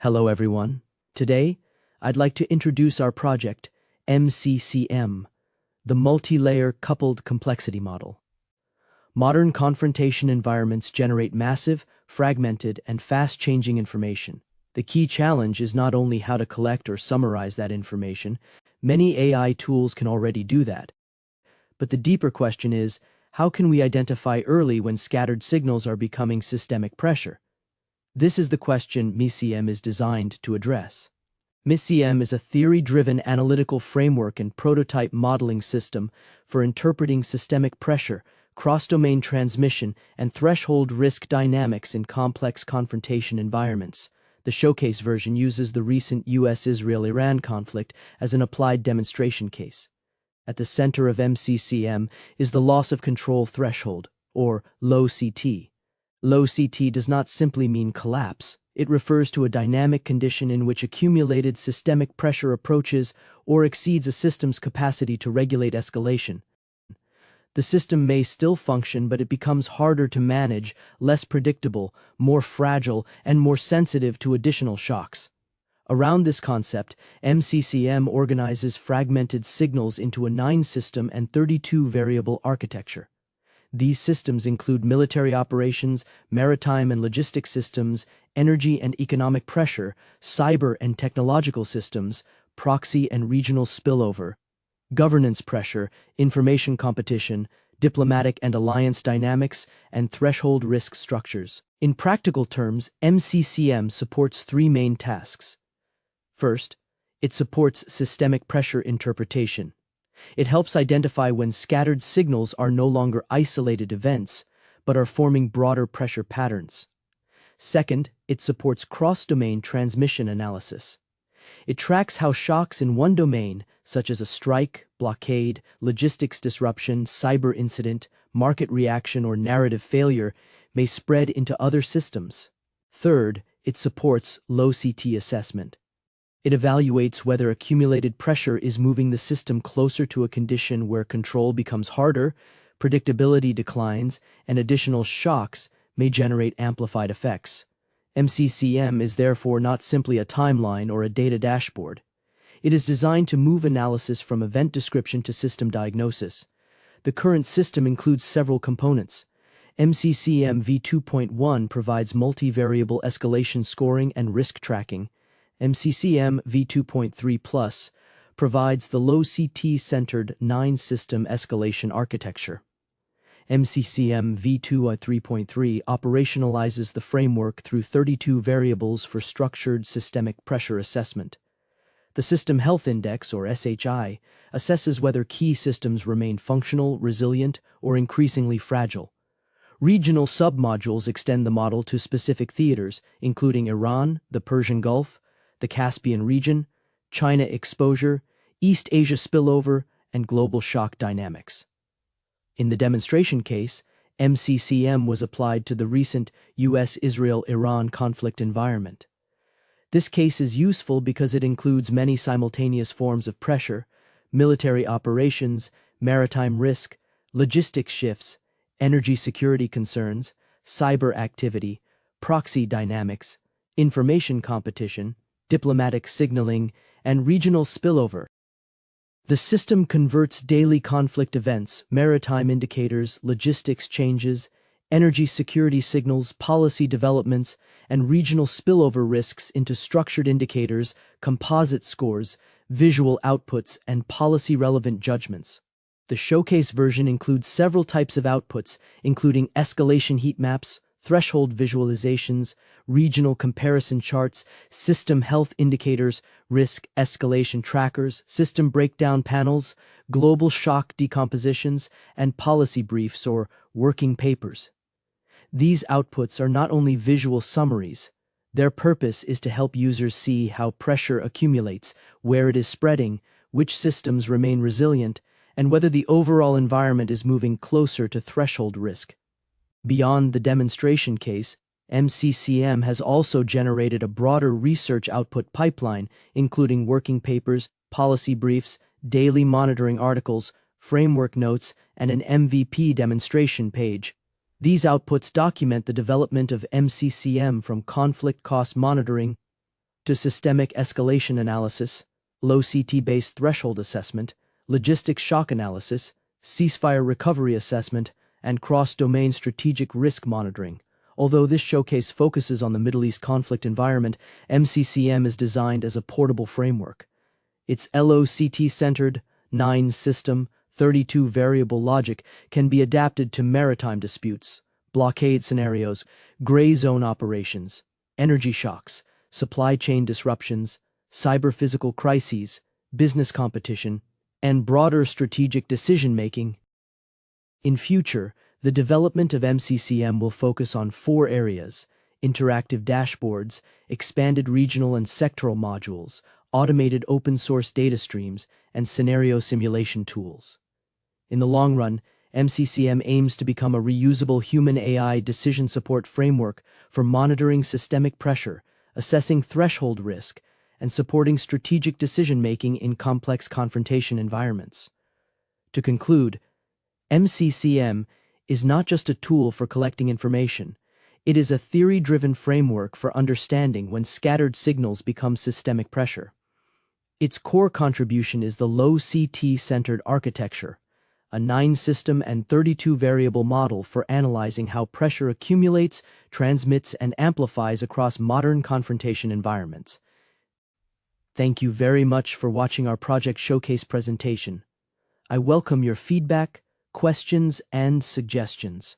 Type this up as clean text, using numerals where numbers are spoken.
Hello everyone. Today, I'd like to introduce our project, MCCM, the Multi-Layer Coupled Complexity Model. Modern confrontation environments generate massive, fragmented, and fast-changing information. The key challenge is not only how to collect or summarize that information. Many AI tools can already do that. But the deeper question is, how can we identify early when scattered signals are becoming systemic pressure? This is the question MCCM is designed to address. MCCM is a theory-driven analytical framework and prototype modeling system for interpreting systemic pressure, cross-domain transmission, and threshold risk dynamics in complex confrontation environments. The showcase version uses the recent US-Israel-Iran conflict as an applied demonstration case. At the center of MCCM is the loss of control threshold, or LoCT. LoCT does not simply mean collapse. It refers to a dynamic condition in which accumulated systemic pressure approaches or exceeds a system's capacity to regulate escalation. The system may still function, but it becomes harder to manage, less predictable, more fragile, and more sensitive to additional shocks. Around this concept, MCCM organizes fragmented signals into a 9-system and 32-variable architecture. These systems include military operations, maritime and logistics systems, energy and economic pressure, cyber and technological systems, proxy and regional spillover, governance pressure, information competition, diplomatic and alliance dynamics, and threshold risk structures. In practical terms, MCCM supports 3 main tasks. First, it supports systemic pressure interpretation. It helps identify when scattered signals are no longer isolated events, but are forming broader pressure patterns. Second, it supports cross-domain transmission analysis. It tracks how shocks in one domain, such as a strike, blockade, logistics disruption, cyber incident, market reaction, or narrative failure, may spread into other systems. Third, it supports LoCT assessment. It evaluates whether accumulated pressure is moving the system closer to a condition where control becomes harder, predictability declines, and additional shocks may generate amplified effects. MCCM is therefore not simply a timeline or a data dashboard. It is designed to move analysis from event description to system diagnosis. The current system includes several components. MCCM v2.1 provides multivariable escalation scoring and risk tracking. MCCM v2.3 Plus provides the LoCT-Centered 9-system escalation architecture. MCCM v2.3 operationalizes the framework through 32 variables for structured systemic pressure assessment. The System Health Index, or SHI, assesses whether key systems remain functional, resilient, or increasingly fragile. Regional submodules extend the model to specific theaters, including Iran, the Persian Gulf, the Caspian region, China exposure, East Asia spillover, and global shock dynamics. In the demonstration case, MCCM was applied to the recent US-Israel-Iran conflict environment. This case is useful because it includes many simultaneous forms of pressure: military operations, maritime risk, logistics shifts, energy security concerns, cyber activity, proxy dynamics, information competition, diplomatic signaling, and regional spillover. The system converts daily conflict events, maritime indicators, logistics changes, energy security signals, policy developments, and regional spillover risks into structured indicators, composite scores, visual outputs, and policy-relevant judgments. The showcase version includes several types of outputs, including escalation heat maps, threshold visualizations, regional comparison charts, system health indicators, risk escalation trackers, system breakdown panels, global shock decompositions, and policy briefs or working papers. These outputs are not only visual summaries. Their purpose is to help users see how pressure accumulates, where it is spreading, which systems remain resilient, and whether the overall environment is moving closer to threshold risk. Beyond the demonstration case, MCCM has also generated a broader research output pipeline, including working papers, policy briefs, daily monitoring articles, framework notes, and an MVP demonstration page. These outputs document the development of MCCM from conflict cost monitoring to systemic escalation analysis, LoCT-based threshold assessment, logistics shock analysis, ceasefire recovery assessment, and cross-domain strategic risk monitoring. Although this showcase focuses on the Middle East conflict environment, MCCM is designed as a portable framework. Its LoCT-centered, 9-system, 32-variable logic can be adapted to maritime disputes, blockade scenarios, gray zone operations, energy shocks, supply chain disruptions, cyber-physical crises, business competition, and broader strategic decision-making. In future, the development of MCCM will focus on 4 areas: interactive dashboards, expanded regional and sectoral modules, automated open-source data streams, and scenario simulation tools. In the long run, MCCM aims to become a reusable human-AI decision support framework for monitoring systemic pressure, assessing threshold risk, and supporting strategic decision-making in complex confrontation environments. To conclude, MCCM is not just a tool for collecting information. It is a theory-driven framework for understanding when scattered signals become systemic pressure. Its core contribution is the LoCT-centered architecture, a 9-system and 32-variable model for analyzing how pressure accumulates, transmits, and amplifies across modern confrontation environments. Thank you very much for watching our project showcase presentation. I welcome your feedback, questions, and suggestions.